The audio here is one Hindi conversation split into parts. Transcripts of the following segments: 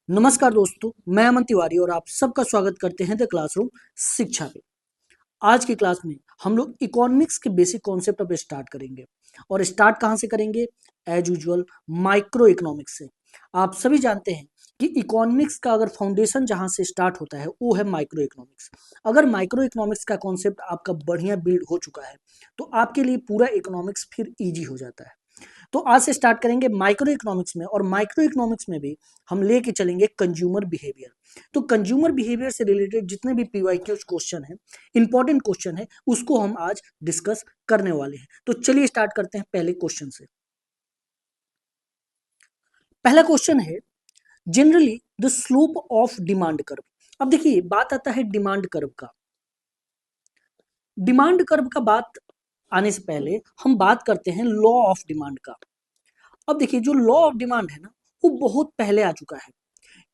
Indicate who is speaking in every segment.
Speaker 1: नमस्कार दोस्तों, मैं अमन तिवारी और आप सबका स्वागत करते हैं द क्लासरूम शिक्षा पे। आज की क्लास में हम लोग इकोनॉमिक्स के बेसिक कॉन्सेप्ट पे स्टार्ट करेंगे और स्टार्ट कहाँ से करेंगे? एज यूजुअल माइक्रो इकोनॉमिक्स से। आप सभी जानते हैं कि इकोनॉमिक्स का अगर फाउंडेशन जहाँ से स्टार्ट होता है वो है माइक्रो इकोनॉमिक्स। अगर माइक्रो इकोनॉमिक्स का कॉन्सेप्ट आपका बढ़िया बिल्ड हो चुका है तो आपके लिए पूरा इकोनॉमिक्स फिर ईजी हो जाता है। तो आज से स्टार्ट करेंगे माइक्रो इकोनॉमिक्स में, और माइक्रो इकोनॉमिक्स में भी हम लेके चलेंगे कंज्यूमर बिहेवियर। तो कंज्यूमर बिहेवियर से रिलेटेड जितने भी पीवाईक्यूज क्वेश्चन है, इंपॉर्टेंट क्वेश्चन है, उसको हम आज डिस्कस करने वाले हैं। तो चलिए स्टार्ट करते हैं पहले क्वेश्चन से। पहला क्वेश्चन है, generally the slope of demand curve. अब देखिए, बात आता है डिमांड कर्व का। डिमांड कर्व का बात आने से पहले हम बात करते हैं लॉ ऑफ डिमांड का। अब देखिए, जो लॉ ऑफ डिमांड है ना, वो बहुत पहले आ चुका है।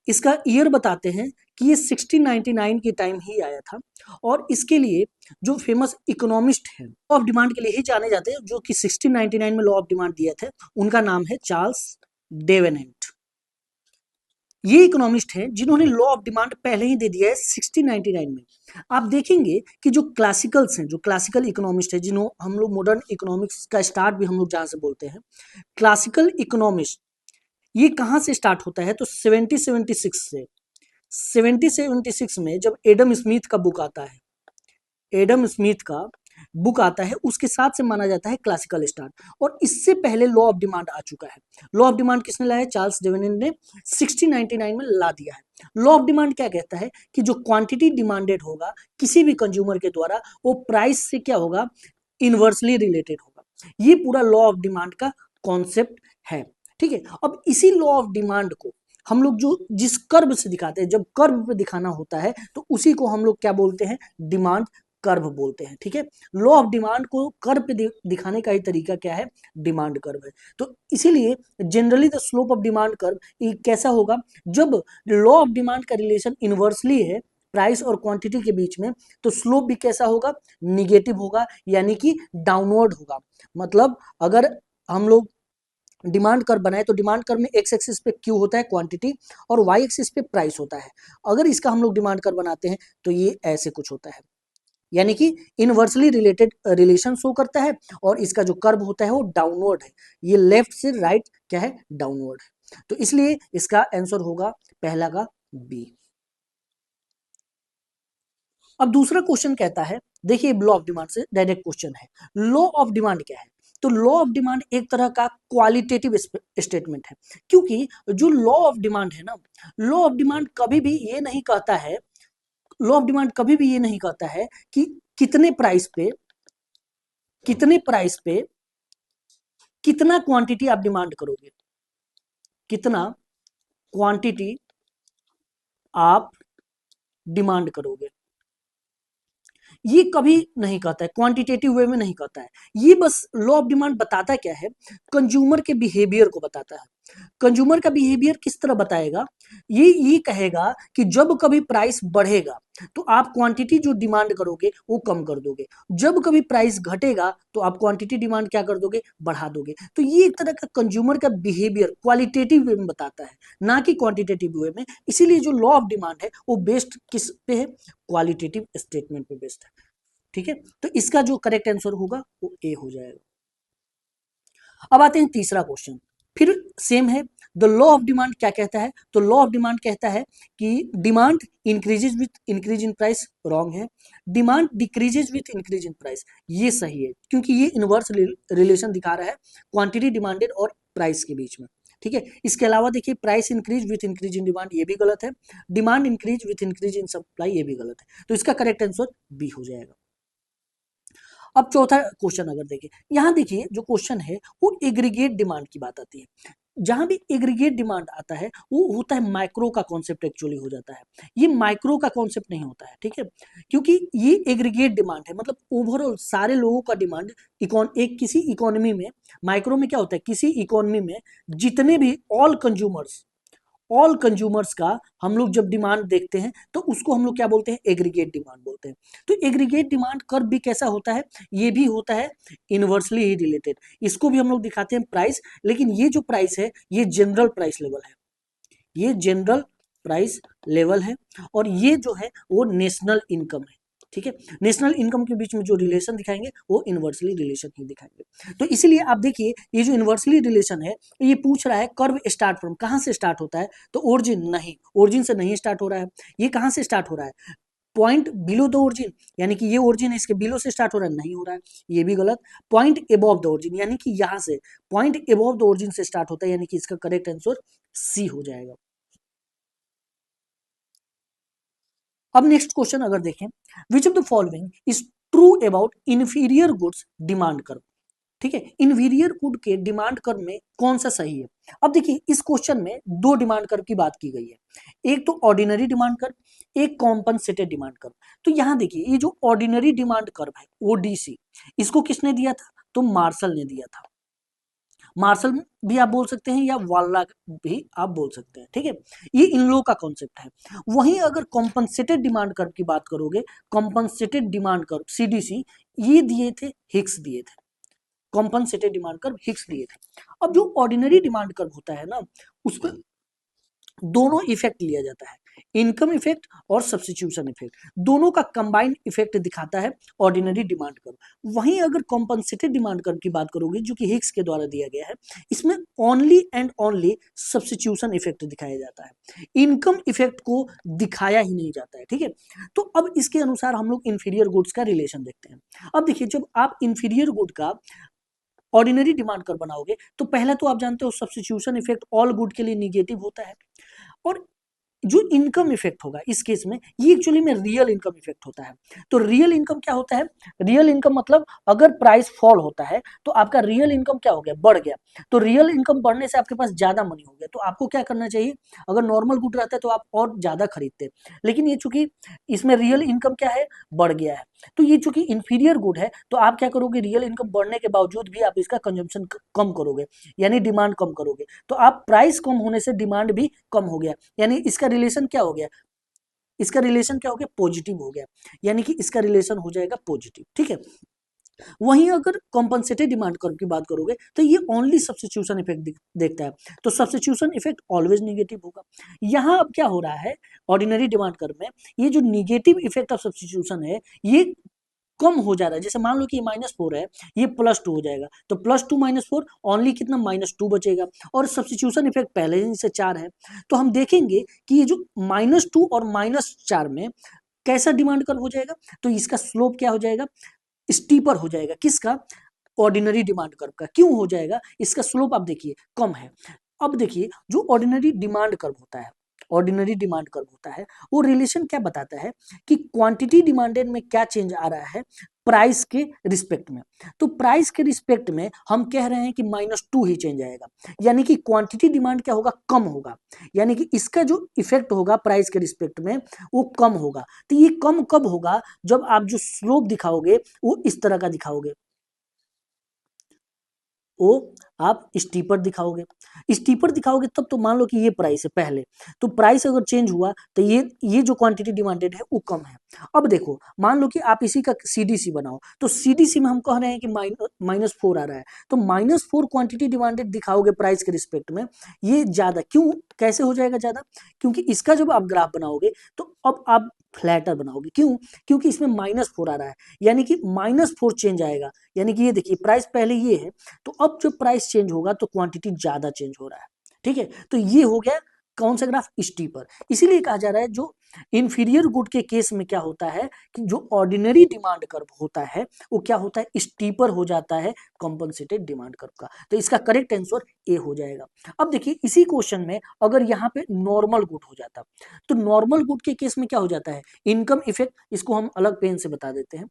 Speaker 1: इसका ईयर बताते हैं कि ये 1699 के टाइम ही आया था, और इसके लिए जो फेमस इकोनॉमिस्ट है लॉ ऑफ डिमांड के लिए ही जाने जाते हैं, जो कि 1699 में लॉ ऑफ डिमांड दिए थे, उनका नाम है चार्ल्स डेवेनेंट। ये इकोनॉमिस्ट हैं जिन्होंने लॉ ऑफ डिमांड पहले ही दे दिया है 1699 में। आप देखेंगे कि जो क्लासिकल्स हैं, जो क्लासिकल इकोनॉमिस्ट है, जिन्हों हम लोग मॉडर्न इकोनॉमिक्स का स्टार्ट भी हम लोग जहां से बोलते हैं, क्लासिकल इकोनॉमिस्ट, ये कहां से स्टार्ट होता है? तो 1776 से। 1776 में जब एडम स्मिथ का बुक आता है, एडम स्मिथ का बुक आता है, उसके साथ से माना जाता है क्लासिकल स्टार्ट। और इससे पहले लॉ ऑफ डिमांड आ चुका है। लॉ ऑफ डिमांड किसने लाया? चार्ल्स डेवेनेंट ने 1699 में ला दिया है। लॉ ऑफ डिमांड क्या कहता है कि जो क्वांटिटी डिमांडेड होगा किसी भी कंज्यूमर के द्वारा, वो प्राइस से क्या होगा? इनवर्सली रिलेटेड होगा। ये पूरा लॉ ऑफ डिमांड का कॉन्सेप्ट है। ठीक है, अब इसी लॉ ऑफ डिमांड को हम लोग जो जिस कर्व से दिखाते हैं, जब कर्व पे दिखाना होता है तो उसी को हम लोग क्या बोलते हैं? डिमांड कर्व बोलते हैं। ठीक है, लॉ ऑफ डिमांड को कर्व पे दिखाने का ही तरीका क्या है? डिमांड कर्व है। तो इसीलिए generally the slope of demand curve कैसा होगा? जब लॉ ऑफ डिमांड का रिलेशन इनवर्सली है प्राइस और क्वांटिटी के बीच में, तो स्लोप भी कैसा होगा? निगेटिव होगा, यानी कि डाउनवर्ड होगा। मतलब अगर हम लोग डिमांड कर्व बनाए तो डिमांड कर्व में एक्स एक्सिस पे क्यू होता है क्वांटिटी, और वाई एक्सिस पे प्राइस होता है। अगर इसका हम लोग डिमांड कर्व बनाते हैं तो ये ऐसे कुछ होता है, यानी कि इनवर्सली रिलेटेड रिलेशन शो करता है, और इसका जो कर्व होता है वो डाउनवर्ड है। ये लेफ्ट से राइट क्या है? डाउनवर्ड है। तो इसलिए इसका आंसर होगा पहला का बी। अब दूसरा क्वेश्चन कहता है, देखिए लॉ ऑफ डिमांड से डायरेक्ट क्वेश्चन है। लॉ ऑफ डिमांड क्या है? तो लॉ ऑफ डिमांड एक तरह का क्वालिटेटिव स्टेटमेंट है, क्योंकि जो लॉ ऑफ डिमांड है ना, लॉ ऑफ डिमांड कभी भी ये नहीं कहता है, लॉ ऑफ डिमांड कभी भी ये नहीं कहता है कि कितने प्राइस पे, कितने प्राइस पे कितना क्वांटिटी आप डिमांड करोगे, कितना क्वांटिटी आप डिमांड करोगे, ये कभी नहीं कहता है, क्वांटिटेटिव वे में नहीं कहता है। ये बस लॉ ऑफ डिमांड बताता क्या है? कंज्यूमर के बिहेवियर को बताता है। कंज्यूमर का बिहेवियर किस तरह बताएगा? ये कहेगा कि जब कभी प्राइस बढ़ेगा तो आप क्वांटिटी जो डिमांड करोगे वो कम कर दोगे, जब कभी प्राइस घटेगा तो आप क्वांटिटी डिमांड क्या कर दोगे? बढ़ा दोगे। तो ये एक तरह का कंज्यूमर का बिहेवियर क्वालिटेटिव वे में बताता है, ना कि क्वांटिटेटिव वे में। इसीलिए जो लॉ ऑफ डिमांड है वो बेस्ड किस पे है? क्वालिटेटिव स्टेटमेंट पे बेस्ड है। ठीक है, तो इसका जो करेक्ट आंसर होगा वो ए हो जाएगा। अब आते हैं तीसरा क्वेश्चन, फिर सेम है। द लॉ ऑफ डिमांड क्या कहता है? तो लॉ ऑफ डिमांड कहता है कि demand increases with increase in price, wrong है। Demand decreases with increase in price, ये सही है, क्योंकि ये इनवर्स रिलेशन दिखा रहा है क्वांटिटी डिमांडेड और प्राइस के बीच में। ठीक है, इसके अलावा देखिए, price increase with increase in demand, ये भी गलत है। Demand increase with increase in supply, ये भी गलत है। तो इसका करेक्ट आंसर बी हो जाएगा। अब चौथा क्वेश्चन अगर देखें, यहां देखिए जो क्वेश्चन है वो एग्रीगेट डिमांड की बात आती है। जहां भी एग्रीगेट डिमांड आता है वो होता है माइक्रो का कॉन्सेप्ट, एक्चुअली हो जाता है। ये माइक्रो का कॉन्सेप्ट नहीं होता है। ठीक है, क्योंकि ये एग्रीगेट डिमांड है, मतलब ओवरऑल सारे लोगों का डिमांड। एक किसी इकोनॉमी में, माइक्रो में क्या होता है, किसी इकोनॉमी में जितने भी ऑल कंज्यूमर्स का हम लोग जब डिमांड देखते हैं तो उसको हम लोग क्या बोलते हैं? एग्रीगेट डिमांड बोलते हैं। तो एग्रीगेट डिमांड कर्व भी कैसा होता है? ये भी होता है इनवर्सली ही रिलेटेड। इसको भी हम लोग दिखाते हैं प्राइस, लेकिन ये जो प्राइस है ये जनरल प्राइस लेवल है, ये जनरल प्राइस लेवल है, और ये जो है वो नेशनल इनकम है। ठीक है, नेशनल इनकम के बीच में जो रिलेशन दिखाएंगे वो इनवर्सली रिलेशन ही दिखाएंगे। तो इसीलिए आप देखिए ये जो इनवर्सली रिलेशन है ये पूछ रहा है कर्व स्टार्ट फ्रॉम, कहाँ से स्टार्ट होता है, तो ओरिजिन नहीं, ओरिजिन से नहीं स्टार्ट हो रहा है। ये कहाँ से स्टार्ट हो रहा है, पॉइंट बिलो द ओरिजिन, यानी कि ये ओरिजिन है इसके बिलो से स्टार्ट हो रहा है, नहीं हो रहा है, ये भी गलत। पॉइंट एबव द ओरिजिन, यानी कि यहां से पॉइंट एबव द ओरिजिन से स्टार्ट होता है, यानी कि इसका करेक्ट आंसर सी हो जाएगा। अब नेक्स्ट क्वेश्चन अगर देखें, विच of the following is true about inferior goods demand curve. ठीक है, इंफीरियर गुड के डिमांड कर्व में कौन सा सही है। अब देखिए इस क्वेश्चन में दो डिमांड कर्व की बात की गई है, एक तो ऑर्डिनरी डिमांड कर्व, एक कॉम्पनसेटेड डिमांड कर्व। तो यहां देखिए ये जो ऑर्डिनरी डिमांड कर्व है ओडीसी, इसको किसने दिया था, तो मार्शल ने दिया था। मार्शल भी आप बोल सकते हैं या वाल्ला भी आप बोल सकते हैं। ठीक है, ये इन लोगों का कॉन्सेप्ट है। वहीं अगर कॉम्पनसेटेड डिमांड कर्व की बात करोगे, कॉम्पनसेटेड डिमांड कर्व सीडीसी, ये दिए थे हिक्स दिए थे, कॉम्पनसेटेड डिमांड कर्व हिक्स दिए थे। अब जो ऑर्डिनरी डिमांड कर्व होता है ना, उसमें दोनों इफेक्ट लिया जाता है, इनकम इफेक्ट और सब्स्टिट्यूशन इफेक्ट, दोनों का कंबाइंड इफेक्ट दिखाता है ऑर्डिनरी डिमांड कर्व। वहीं अगर कॉम्पनसेटेड डिमांड कर्व की बात करोगे जो कि हिक्स के द्वारा दिया गया है, इसमें only and only substitution effect दिखाया जाता है, इनकम इफेक्ट को दिखाया ही नहीं जाता है। ठीक है, तो अब इसके अनुसार हम लोग इंफीरियर गुड्स का रिलेशन देखते हैं। अब देखिए जब आप इंफीरियर गुड का ऑर्डिनरी डिमांड कर बनाओगे तो पहला तो आप जानते हो सब्स्टिट्यूशन इफेक्ट ऑल गुड के लिए निगेटिव होता है, और जो इनकम इफेक्ट होगा इस केस में ये एक्चुअली में रियल इनकम इफेक्ट होता है। तो रियल इनकम क्या होता है, रियल इनकम मतलब अगर प्राइस फॉल होता है तो आपका रियल इनकम क्या हो गया, बढ़ गया। तो रियल इनकम बढ़ने से आपके पास ज्यादा मनी हो गया, तो आपको क्या करना चाहिए, अगर नॉर्मल गुड रहता है तो आप और ज्यादा खरीदते, लेकिन ये चूंकि इसमें रियल इनकम क्या है, बढ़ गया है, तो ये चूंकि इंफीरियर गुड है तो आप क्या करोगे, रियल इनकम बढ़ने के बावजूद भी आप इसका कंजम्पशन कम करोगे, यानी डिमांड कम करोगे, तो आप प्राइस कम होने से डिमांड भी कम हो गया, यानी इसका रिलेशन क्या हो गया, इसका रिलेशन क्या हो गया, पॉजिटिव हो गया, यानी कि इसका रिलेशन हो जाएगा पॉजिटिव। ठीक है, वहीं अगर कॉम्पनसेटेड डिमांड कर्व की बात करोगे तो ये ओनली सब्स्टिट्यूशन इफेक्ट देखता है, तो सब्स्टिट्यूशन इफेक्ट ऑलवेज निगेटिव होगा। यहां अब क्या हो रहा है ऑर्डिनरी डिमांड कर्व में, ये जो निगेटिव इफेक्ट ऑफ सब्स्टिट्यूशन है ये कम हो जा रहा है। जैसे मान लो कि ये -4 है, ये +2 हो जाएगा, तो +2 -4 ओनली कितना -2 बचेगा, और सब्स्टिट्यूशन इफेक्ट पहले ही से 4 है, तो हम देखेंगे कि ये जो -2 और -4 में कैसा डिमांड कर्व हो जाएगा, तो इसका स्लोप क्या हो जाएगा, स्टीपर हो जाएगा, किसका, ऑर्डिनरी डिमांड कर्व का। क्यों हो जाएगा, इसका स्लोप आप देखिए कम है। अब देखिए जो ऑर्डिनरी डिमांड कर्व होता है, ऑर्डिनरी डिमांड कर्व होता है वो रिलेशन क्या बताता है कि क्वांटिटी डिमांडेड में क्या चेंज आ रहा है प्राइस के रिस्पेक्ट में। तो प्राइस के रिस्पेक्ट में हम कह रहे हैं कि -2 ही चेंज आएगा, यानी कि क्वांटिटी डिमांड क्या होगा, कम होगा, यानी कि इसका जो इफेक्ट होगा प्राइस के रिस्पेक्ट में वो कम होगा। तो ये कम कब होगा, जब आप जो स्लोप दिखाओगे वो इस तरह का दिखाओगे, वो आप स्टीपर दिखाओगे, स्टीपर दिखाओगे तब तो मान लो कि ये प्राइस है पहले, तो प्राइस अगर चेंज हुआ तो ये जो क्वांटिटी डिमांडेड है वो कम है। अब देखो मान लो कि आप इसी का सीडीसी बनाओ, तो सीडीसी में हम कह रहे हैं कि -4 आ रहा है, तो -4 क्वांटिटी डिमांडेड दिखाओगे प्राइस के रिस्पेक्ट में, ये ज्यादा क्यों, कैसे हो जाएगा ज्यादा, क्योंकि इसका जब आप ग्राफ बनाओगे तो अब आप फ्लैटर बनाओगे, क्यों, क्योंकि इसमें -4 आ रहा है, यानी कि -4 चेंज आएगा, यानी कि ये देखिए प्राइस पहले ये है, तो अब जब प्राइस चेंज होगा तो क्वांटिटी ज्यादा चेंज हो रहा है। ठीक है, तो ये हो गया कौन सा ग्राफ, स्टीपर। इसीलिए कहा जा रहा है जो इंफीरियर गुड के केस में क्या होता है कि जो ऑर्डिनरी डिमांड कर्व होता है वो क्या होता है, स्टीपर हो जाता है कॉम्पनसेटेड डिमांड कर्व का, तो इसका करेक्ट आंसर ए हो जाएगा। अब देखिए इसी क्वेश्चन में अगर यहाँ पे नॉर्मल गुड हो जाता, तो नॉर्मल गुड के केस में क्या हो जाता है, इनकम इफेक्ट, इसको हम अलग पेन से बता देते हैं,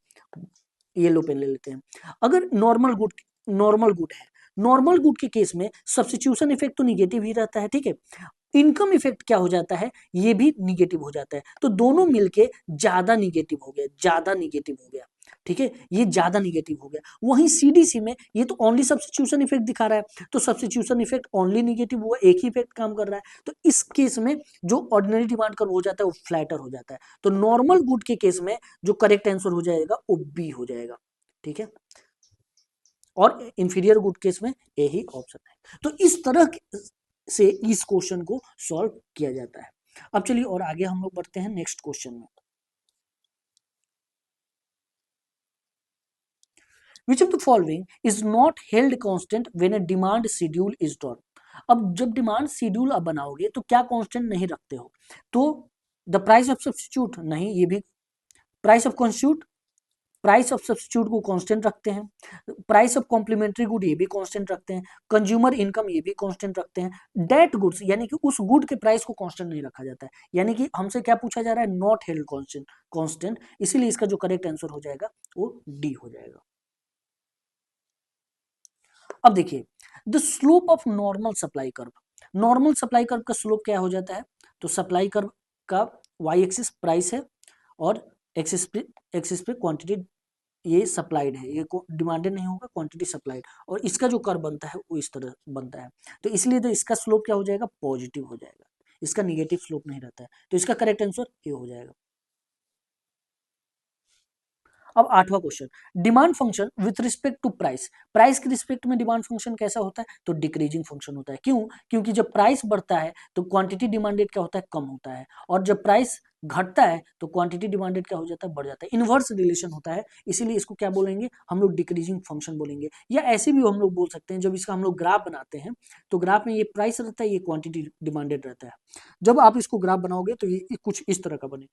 Speaker 1: येलो पेन ले लेते हैं। अगर नॉर्मल गुड है, नॉर्मल गुड के केस में सब्स्टिट्यूशन इफेक्ट तो निगेटिव ही रहता है। ठीक है, इनकम इफेक्ट क्या हो जाता है, ये भी निगेटिव हो जाता है, तो दोनों मिलके ज्यादा निगेटिव हो गया, ज्यादा निगेटिव हो गया। ठीक है, ये ज्यादा निगेटिव हो गया। वहीं सीडीसी में ये तो ओनली सब्स्टिट्यूशन इफेक्ट दिखा रहा है, तो सब्स्टिट्यूशन इफेक्ट ओनली निगेटिव हुआ, एक ही इफेक्ट काम कर रहा है, तो इस केस में जो ऑर्डिनरी डिमांड कर्व हो जाता है वो फ्लैटर हो जाता है, तो नॉर्मल गुड के केस में जो करेक्ट आंसर हो जाएगा वो बी हो जाएगा। ठीक है, और इंफीरियर गुड केस में ए ही ऑप्शन है। तो इस तरह से इस क्वेश्चन को सॉल्व किया जाता है। अब चलिए और आगे हम लोग बढ़ते हैं नेक्स्ट क्वेश्चन में। Which of the following is not held constant when a demand schedule is drawn? अब जब डिमांड शेड्यूल आप बनाओगे तो क्या कांस्टेंट नहीं रखते हो? तो द प्राइस ऑफ सब्स्टिट्यूट नहीं, ये भी price of constitute, price of substitute को कांस्टेंट रखते हैं, प्राइस ऑफ कॉम्प्लीमेंट्री गुड ये भी कांस्टेंट रखते हैं, कंज्यूमर इनकम ये भी कांस्टेंट रखते हैं। डेट गुड्स यानी कि उस गुड के प्राइस को कांस्टेंट नहीं रखा जाता है, यानी कि हमसे क्या पूछा जा रहा है, नॉट हेल्ड कांस्टेंट कांस्टेंट, इसीलिए इसका जो करेक्ट आंसर हो जाएगा वो डी हो जाएगा। अब देखिए the slope of normal supply curve, normal supply curve का स्लोप क्या हो जाता है, तो सप्लाई कर्व का वाई एक्सिस प्राइस है और एक्सिस पे क्वांटिटी ये सप्लाइड है, ये डिमांडेड नहीं होगा, क्वांटिटी सप्लाइड, और इसका जो कर्व बनता है वो इस तरह बनता है, तो इसलिए तो इसका स्लोप क्या हो जाएगा, पॉजिटिव हो जाएगा, इसका निगेटिव स्लोप नहीं रहता है, तो इसका करेक्ट आंसर ये हो जाएगा। अब आठवां question, demand function with respect to price, price के रिस्पेक्ट में डिमांड फंक्शन कैसा होता है, तो डिक्रीजिंग फंक्शन होता है। क्यों? क्योंकि जब प्राइस बढ़ता है तो क्वांटिटी डिमांडेड क्या होता है, कम होता है, और जब प्राइस घटता है तो क्वांटिटी डिमांडेड क्या हो जाता है, बढ़ जाता है, इनवर्स रिलेशन होता है, इसीलिए इसको क्या बोलेंगे हम लोग, डिक्रीजिंग फंक्शन बोलेंगे, या ऐसे भी हम लोग बोल सकते हैं, जब इसका हम लोग ग्राफ बनाते हैं तो ग्राफ में ये प्राइस रहता है, ये क्वांटिटी डिमांडेड रहता है, जब आप इसको ग्राफ बनाओगे तो ये कुछ इस तरह का बने,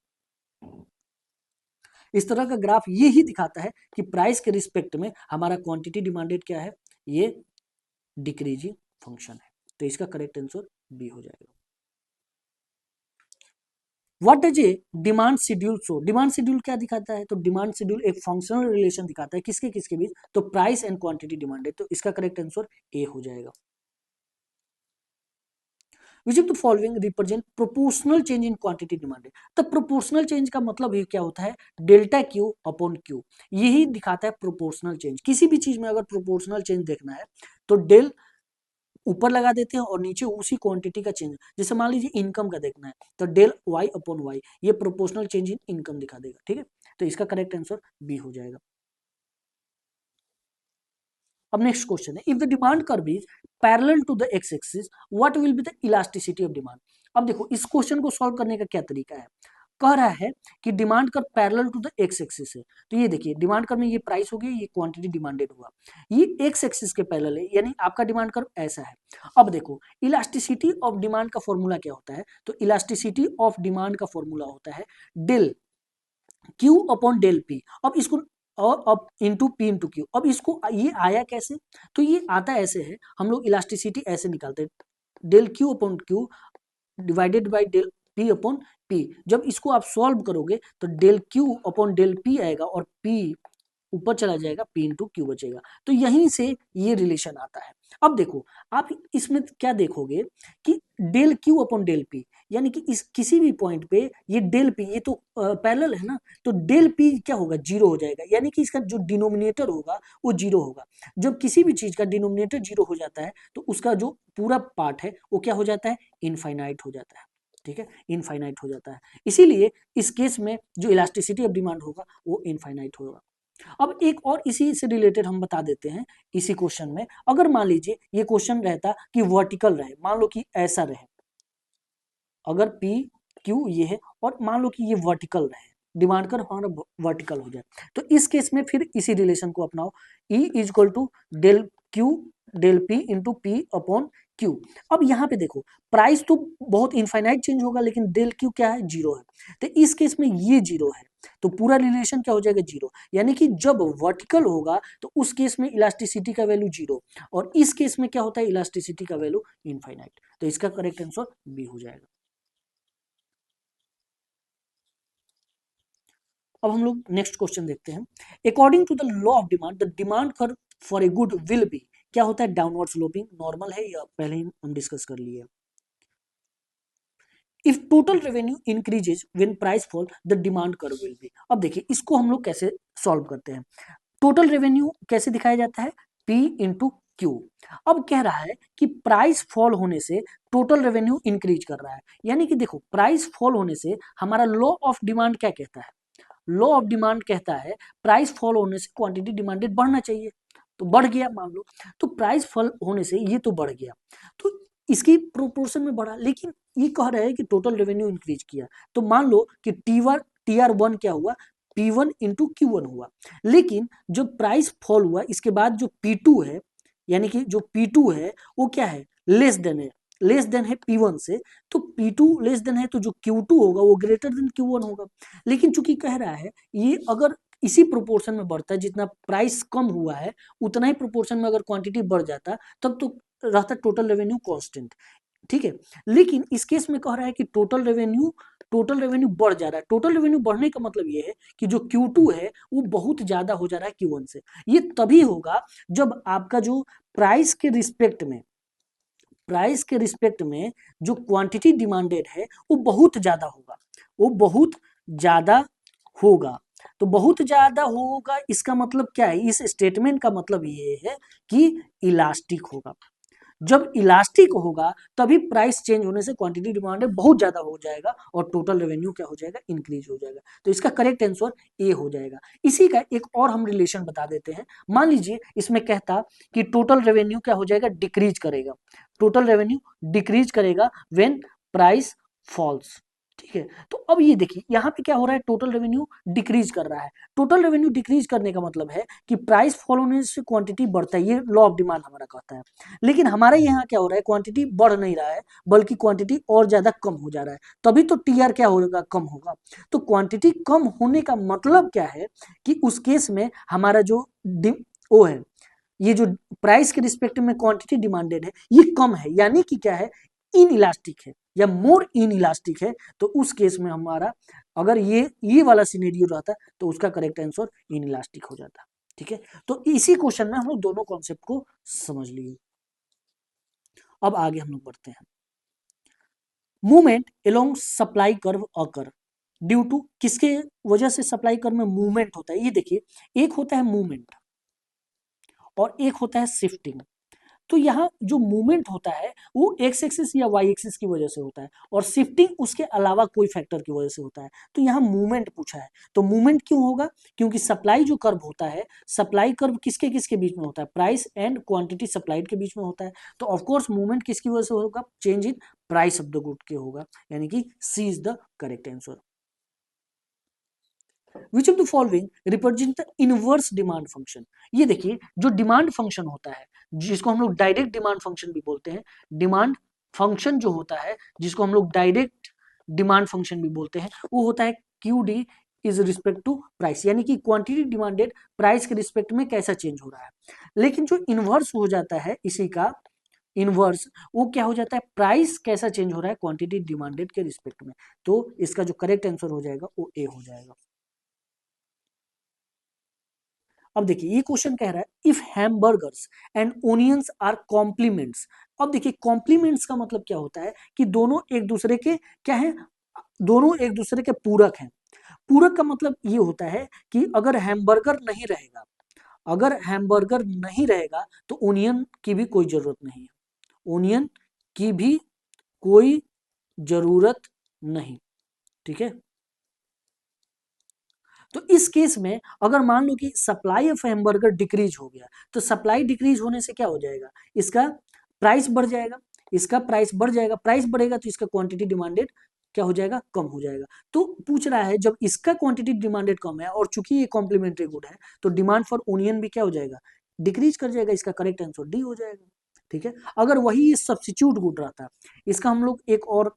Speaker 1: इस तरह का ग्राफ ये ही दिखाता है कि प्राइस के रिस्पेक्ट में हमारा क्वांटिटी डिमांडेड क्या है, ये डिक्रीजिंग फंक्शन है, तो इसका करेक्ट आंसर बी हो जाएगा। What does a demand schedule show, demand schedule क्या दिखाता है, तो डिमांड शेड्यूल एक फंक्शनल रिलेशन दिखाता है, किसके किसके बीच, तो प्राइस एंड क्वांटिटी डिमांडेड, तो इसका करेक्ट आंसर ए हो जाएगा। Which of the following represent proportional change in quantity demanded? तो proportional change का मतलब ये क्या होता है, डेल्टा क्यू अपॉन क्यू, यही दिखाता है प्रोपोर्शनल चेंज। किसी भी चीज में अगर प्रोपोर्शनल चेंज देखना है तो डेल ऊपर लगा देते हैं और नीचे उसी क्वांटिटी का चेंज, जैसे मान लीजिए इनकम का देखना है तो डेल वाई अपॉन वाई, ये प्रोपोर्शनल चेंज इन इनकम दिखा देगा, ठीक है, तो इसका करेक्ट आंसर बी हो जाएगा। अब नेक्स्ट क्वेश्चन है, if the demand curve is parallel to the X axis what will be the elasticity of demand. अब देखो इस क्वेश्चन को सॉल्व करने का क्या तरीका है, कह रहा है कि demand curve parallel to the X axis है, तो ये देखिए डिमांड कर्व में ये प्राइस हो गई, ये क्वांटिटी डिमांडेड हुआ, ये एक्स एक्सिस के पैरेलल है, यानी आपका डिमांड कर्व ऐसा है। अब देखो इलास्टिसिटी ऑफ डिमांड का फॉर्मूला क्या होता है, तो इलास्टिसिटी ऑफ डिमांड का फॉर्मूला होता है del Q upon del P. अब इसको और अब इंटू पी इंटू क्यू, अब इसको ये आया कैसे, तो ये आता ऐसे है, हम लोग इलास्टिसिटी ऐसे निकालते हैं, del Q upon q divided by del p upon p, जब इसको आप सॉल्व करोगे तो del Q upon del p आएगा और पी ऊपर चला जाएगा, पी इंटू क्यू बचेगा, तो यहीं से ये रिलेशन आता है। अब देखो आप इसमें क्या देखोगे कि del Q upon del p, यानी कि इस किसी भी पॉइंट पे ये डेल पी, ये तो पैरेलल है ना, तो डेल पी क्या होगा, जीरो हो जाएगा, यानी कि इसका जो डिनोमिनेटर होगा वो जीरो होगा। जब किसी भी चीज का डिनोमिनेटर जीरो हो जाता है तो उसका जो पूरा पार्ट है वो क्या हो जाता है, इनफाइनाइट हो जाता है, ठीक है, इनफाइनाइट हो जाता है, इसीलिए इस केस में जो इलास्टिसिटी ऑफ डिमांड होगा वो इनफाइनाइट होगा। अब एक और इसी से रिलेटेड हम बता देते हैं, इसी क्वेश्चन में अगर मान लीजिए ये क्वेश्चन रहता कि वर्टिकल रहे, मान लो कि ऐसा रहे, अगर पी क्यू ये है और मान लो कि ये वर्टिकल रहे, डिमांड कर हमारा वर्टिकल हो जाए, तो इस केस में फिर इसी रिलेशन को अपनाओ, E is equal to del q del p into p upon q. अब यहाँ पे देखो प्राइस तो बहुत इनफाइनाइट चेंज होगा, लेकिन डेल क्यू क्या है, जीरो है, तो इस केस में ये जीरो है, तो पूरा रिलेशन क्या हो जाएगा, जीरो, यानी कि जब वर्टिकल होगा तो उस केस में इलास्टिसिटी का वैल्यू जीरो, और इस केस में क्या होता है, इलास्टिसिटी का वैल्यू इनफाइनाइट, तो इसका करेक्ट आंसर बी हो जाएगा। अब हम लोग नेक्स्ट क्वेश्चन देखते हैं, according to the law of demand the demand curve for a good will be, क्या होता है, डाउनवर्ड स्लोपिंग, नॉर्मल है, या पहले ही हम डिस्कस कर लिए। If total revenue increases when price fall the demand curve will be. अब देखिए इसको हम लोग कैसे सॉल्व करते हैं, टोटल रेवेन्यू कैसे दिखाया जाता है, P इंटू क्यू। अब कह रहा है कि प्राइस फॉल होने से टोटल रेवेन्यू इंक्रीज कर रहा है, यानी कि देखो प्राइस फॉल होने से हमारा लॉ ऑफ डिमांड क्या कहता है, लॉ ऑफ डिमांड कहता है प्राइस फॉल होने से क्वांटिटी डिमांडेड बढ़ना चाहिए, तो बढ़ गया मान लो, तो प्राइस फॉल होने से ये तो बढ़ गया, तो इसकी प्रोपोर्शन में बढ़ा, लेकिन ये कह रहे हैं कि टोटल रेवेन्यू इंक्रीज किया, तो मान लो कि TR1 क्या हुआ, P1 इंटू Q1 हुआ, लेकिन जब प्राइस फॉल हुआ इसके बाद जो P2 है, यानी कि जो P2 है वो क्या है, लेस देन है P1 से, तो P2 लेस देन है तो जो Q2 होगा वो ग्रेटर देन Q1 होगा। लेकिन चूंकि कह रहा है ये अगर इसी प्रोपोर्शन में बढ़ता है, जितना प्राइस कम हुआ है उतना ही प्रोपोर्शन में अगर क्वांटिटी बढ़ जाता तब तो रहता टोटल रेवेन्यू कांस्टेंट, ठीक है। लेकिन इस केस में कह रहा है कि टोटल रेवेन्यू बढ़ जा रहा है। टोटल रेवेन्यू बढ़ने का मतलब ये है कि जो Q2 है वो बहुत ज्यादा हो जा रहा है Q1 से। ये तभी होगा जब आपका जो प्राइस के रिस्पेक्ट में जो क्वांटिटी डिमांडेड है वो बहुत ज्यादा होगा, वो बहुत ज्यादा होगा। तो बहुत ज्यादा होगा इसका मतलब क्या है, इस स्टेटमेंट का मतलब ये है कि इलास्टिक होगा। जब इलास्टिक होगा तभी प्राइस चेंज होने से क्वांटिटी डिमांड बहुत ज्यादा हो जाएगा और टोटल रेवेन्यू क्या हो जाएगा, इंक्रीज हो जाएगा। तो इसका करेक्ट आंसर ए हो जाएगा। इसी का एक और हम रिलेशन बता देते हैं। मान लीजिए इसमें कहता कि टोटल रेवेन्यू क्या हो जाएगा, डिक्रीज करेगा, टोटल रेवेन्यू डिक्रीज करेगा व्हेन प्राइस फॉल्स, ठीक है। तो अब ये देखिए यहाँ पे क्या हो रहा है, टोटल रेवेन्यू डिक्रीज कर रहा है। टोटल रेवेन्यू डिक्रीज करने का मतलब है कि प्राइस फॉल होने से क्वांटिटी बढ़ता है, ये लॉ ऑफ डिमांड हमारा कहता है। लेकिन हमारे यहाँ क्या हो रहा है, क्वांटिटी बढ़ नहीं रहा है बल्कि क्वांटिटी और ज्यादा कम हो जा रहा है, तभी तो TR क्या होगा, कम होगा। तो क्वांटिटी कम होने का मतलब क्या है कि उस केस में हमारा जो ओ है, ये जो प्राइस के रिस्पेक्ट में क्वांटिटी डिमांडेड है ये कम है, यानी कि क्या है, इन इलास्टिक है या मोर इन इलास्टिक है। तो उस केस में हमारा अगर ये वाला सिनेरियो रहता तो उसका करेक्ट आंसर इन इलास्टिक हो जाता, ठीक है। तो इसी क्वेश्चन में हम लोग दोनों कॉन्सेप्ट को समझ लिए। अब आगे हम लोग बढ़ते हैं। Movement along supply curve occur due to, किसके वजह से सप्लाई कर्व में मूवमेंट होता है, ये देखिए एक होता है मूवमेंट और एक होता है शिफ्टिंग। तो यहाँ जो मूवमेंट होता है वो एक्स एक्सिस या वाई एक्सिस की वजह से होता है और शिफ्टिंग उसके अलावा कोई फैक्टर की वजह से होता है। तो यहाँ मूवमेंट पूछा है, तो मूवमेंट क्यों होगा, क्योंकि सप्लाई जो कर्व होता है, सप्लाई कर्व किसके किसके बीच में होता है, प्राइस एंड क्वांटिटी सप्लाइड के बीच में होता है। तो ऑफकोर्स मूवमेंट किसकी वजह से होगा, change in price of the good के होगा, यानी कि C is the correct answer. Which of the following represent the inverse demand function, ये देखिए जो डिमांड फंक्शन होता है जिसको हम लोग डायरेक्ट डिमांड फंक्शन भी बोलते हैं, डिमांड फंक्शन जो होता है जिसको हम लोग डायरेक्ट डिमांड फंक्शन भी बोलते हैं, वो होता है QD is respect to price, यानी कि क्वांटिटी डिमांडेड प्राइस के रिस्पेक्ट में कैसा चेंज हो रहा है। लेकिन जो इनवर्स हो जाता है इसी का इनवर्स, वो क्या हो जाता है, प्राइस कैसा चेंज हो रहा है क्वांटिटी डिमांडेड के रिस्पेक्ट में। तो इसका जो करेक्ट आंसर हो जाएगा वो ए हो जाएगा। अब देखिए ये क्वेश्चन कह रहा है if hamburgers and onions are complements. अब देखिए कॉम्प्लीमेंट्स का मतलब क्या होता है कि दोनों एक दूसरे के क्या है, दोनों एक दूसरे के पूरक हैं। पूरक का मतलब ये होता है कि अगर हैमबर्गर नहीं रहेगा, अगर हैमबर्गर नहीं रहेगा तो ओनियन की भी कोई जरूरत नहीं है, ओनियन की भी कोई जरूरत नहीं, ठीक है। तो इस केस में अगर मान लो कि सप्लाई ऑफ हैमबर्गर डिक्रीज हो गया, तो सप्लाई डिक्रीज होने से क्या हो जाएगा, इसका प्राइस बढ़ जाएगा, इसका प्राइस बढ़ जाएगा, प्राइस बढ़ेगा तो इसका क्वांटिटी डिमांडेड क्या हो जाएगा, कम हो जाएगा। तो पूछ रहा है जब इसका क्वांटिटी डिमांडेड कम है और चूंकि ये कॉम्प्लीमेंट्री गुड है तो डिमांड फॉर ओनियन भी क्या हो जाएगा, डिक्रीज कर जाएगा, इसका करेक्ट आंसर डी हो जाएगा, ठीक है। अगर वही सब्स्टिट्यूट गुड रहता, इसका हम लोग एक और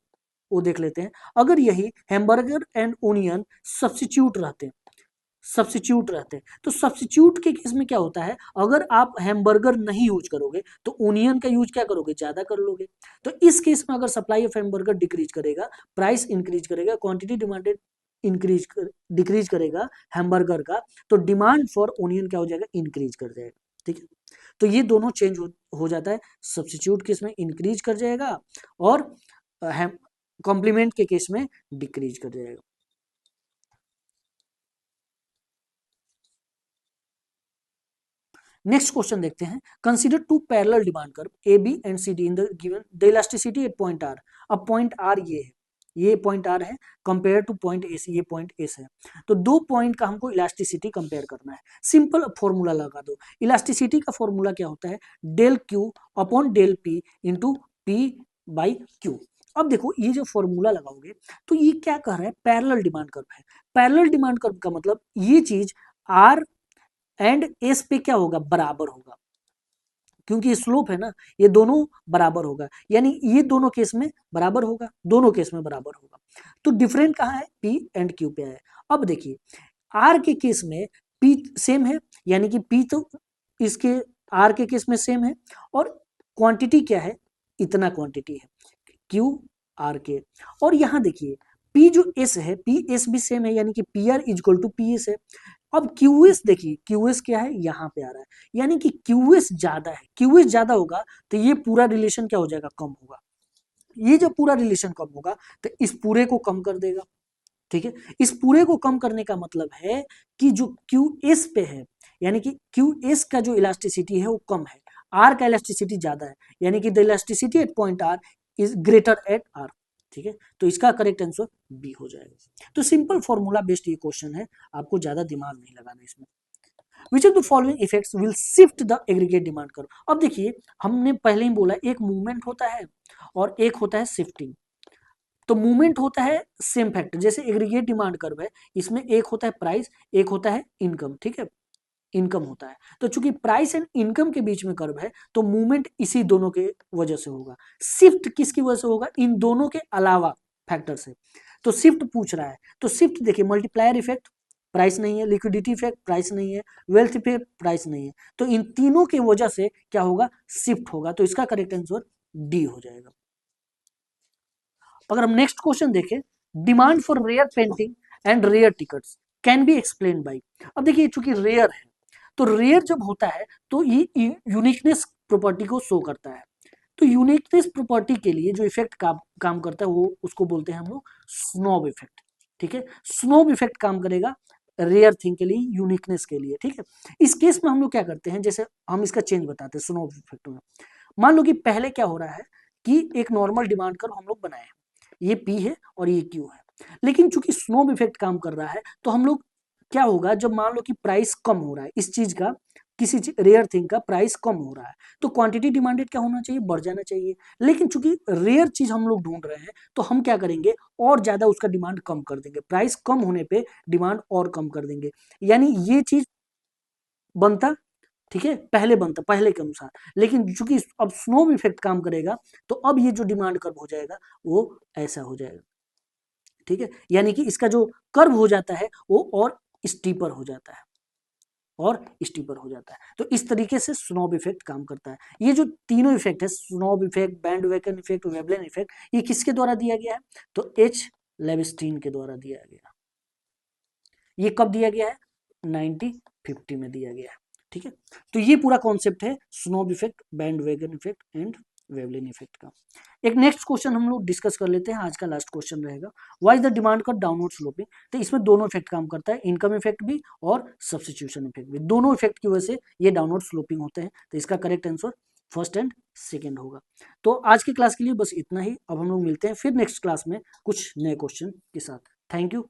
Speaker 1: वो देख लेते हैं। अगर यही हैमबर्गर एंड ओनियन सब्स्टिट्यूट रहते तो सब्स्टिट्यूट के केस में क्या होता है, अगर आप हैमबर्गर नहीं यूज करोगे तो ओनियन का यूज क्या करोगे, ज्यादा कर लोगे। तो इस केस में अगर सप्लाई ऑफ हैमबर्गर डिक्रीज करेगा, प्राइस इंक्रीज करेगा, क्वांटिटी डिमांडेड डिक्रीज करेगा हैमबर्गर का, तो डिमांड फॉर ओनियन क्या हो जाएगा, इंक्रीज कर जाएगा, ठीक है। तो ये दोनों चेंज हो जाता है, सब्स्टिट्यूट केस में इंक्रीज कर जाएगा और कॉम्प्लीमेंट के केस में डिक्रीज कर जाएगा। नेक्स्ट क्वेश्चन देखते हैं, consider two parallel demand curve a b and c d in the given the elasticity at point r. अब पॉइंट आर ये है, ये पॉइंट आर है compare to point a c, ये पॉइंट एस है। तो दो पॉइंट का हमको इलास्टिसिटी कंपेयर करना है। सिंपल फॉर्मूला लगा दो, इलास्टिसिटी का फॉर्मूला क्या होता है, del Q upon del p into p by q. अब देखो ये जो फॉर्मूला लगाओगे तो ये क्या कह रहा है, पैरेलल डिमांड कर्व है। पैरेलल डिमांड कर्व का मतलब ये चीज आर एंड एस पे क्या होगा, बराबर होगा, क्योंकि स्लोप है ना, ये दोनों बराबर होगा, यानी ये दोनों केस में बराबर होगा, दोनों केस में बराबर होगा। तो डिफरेंट कहाँ है, पी एंड क्यू पे है। अब देखिए आर के केस में पी सेम है, यानी कि पी तो इसके आर के केस में सेम है, और क्वांटिटी क्या है, इतना क्वांटिटी है क्यू आर के। और यहाँ देखिए पी जो एस है, पी एस भी सेम है, यानी कि p r is equal to p s है। अब क्यूएस देखिए, क्यूएस क्या है, यहाँ पे आ रहा है, यानी कि क्यूएस ज्यादा है, क्यूएस ज्यादा होगा तो ये पूरा रिलेशन क्या हो जाएगा, कम होगा। ये जब पूरा रिलेशन कम होगा तो इस पूरे को कम कर देगा, ठीक है। इस पूरे को कम करने का मतलब है कि जो क्यू एस पे है, यानी कि क्यू एस का जो इलास्टिसिटी है वो कम है, आर का इलास्टिसिटी ज्यादा है, यानी कि the elasticity at point r is greater at r, ठीक है। तो इसका करेक्ट आंसर बी हो जाएगा। तो सिंपल फॉर्मूला बेस्ड ये क्वेश्चन है, आपको ज्यादा दिमाग नहीं लगाना इसमें। विच of the following effects will shift the aggregate demand curve. अब देखिए हमने पहले ही बोला एक मूवमेंट होता है और एक होता है शिफ्टिंग। तो मूवमेंट होता है सेम फैक्टर, जैसे एग्रीगेट डिमांड कर्व है, इसमें एक होता है प्राइस, एक होता है इनकम, ठीक है, इनकम होता है। तो चूंकि प्राइस एंड इनकम के बीच में कर्व है तो मूवमेंट इसी दोनों के वजह से होगा। शिफ्ट किसकी वजह से होगा, इन दोनों के अलावा फैक्टर से। तो शिफ्ट पूछ रहा है, तो शिफ्ट देखिए मल्टीप्लायर इफेक्ट प्राइस नहीं है, लिक्विडिटी इफेक्ट प्राइस नहीं है, वेल्थ इफेक्ट प्राइस नहीं है, तो इन तीनों की वजह से क्या होगा, शिफ्ट होगा। तो इसका करेक्ट आंसर डी हो जाएगा। अगर हम नेक्स्ट क्वेश्चन देखें, demand for rare painting and rare tickets can be explain by. अब देखिए चूंकि रेयर है, तो रेयर जब होता है तो ये यूनिकनेस प्रॉपर्टी को शो करता है। तो यूनिकनेस प्रॉपर्टी के लिए जो इफेक्ट काम करता है वो उसको बोलते हैं हम लोग स्नोब इफेक्ट, ठीक है। स्नोब इफेक्ट काम करेगा रेयर थिंग के लिए, यूनिकनेस के लिए, ठीक है। इस केस में हम लोग क्या करते हैं, जैसे हम इसका चेंज बताते हैं स्नोब इफेक्ट में। मान लो कि पहले क्या हो रहा है कि एक नॉर्मल डिमांड कर्व हम लोग बनाए हैं, ये पी है और ये क्यू है, लेकिन चूंकि स्नोब इफेक्ट काम कर रहा है तो हम लोग क्या होगा, जब मान लो कि प्राइस कम हो रहा है इस चीज का, किसी रेयर थिंग का प्राइस कम हो रहा है, तो क्वांटिटी डिमांडेड क्या होना चाहिए, बढ़ जाना चाहिए। लेकिन चूंकि रेयर चीज हम लोग ढूंढ रहे हैं तो हम क्या करेंगे, और ज्यादा उसका डिमांड कम कर देंगे, प्राइस कम होने पे डिमांड और कम कर देंगे, यानी ये चीज बनता, ठीक है, पहले बनता पहले के अनुसार, लेकिन चूंकि अब स्नो इफेक्ट काम करेगा तो अब ये जो डिमांड कर्व हो जाएगा वो ऐसा हो जाएगा, ठीक है। यानी कि इसका जो कर्व हो जाता है वो और स्टीपर हो जाता है, और स्टीपर हो जाता है। तो इस तरीके से स्नोब इफेक्ट काम करता है। ये जो तीनों इफेक्ट है, snob effect, bandwagon effect, Veblen effect, ये किसके द्वारा दिया गया है, तो एच लेविस्टीन के द्वारा दिया गया। ये कब दिया गया है, 1950 में दिया गया है, ठीक है। तो ये पूरा कॉन्सेप्ट है snob effect, bandwagon effect and Veblen effect का। एक नेक्स्ट क्वेश्चन हम लोग डिस्कस कर लेते हैं, आज का लास्ट क्वेश्चन रहेगा, why is the demand curve downward sloping. तो इसमें दोनों इफेक्ट काम करता है, इनकम इफेक्ट भी और सब्स्टिट्यूशन इफेक्ट भी, दोनों इफेक्ट की वजह से ये डाउनवर्ड स्लोपिंग होते हैं। तो इसका correct answer first and second होगा। तो आज की क्लास के लिए बस इतना ही, अब हम लोग मिलते हैं फिर नेक्स्ट क्लास में कुछ नए क्वेश्चन के साथ। Thank you.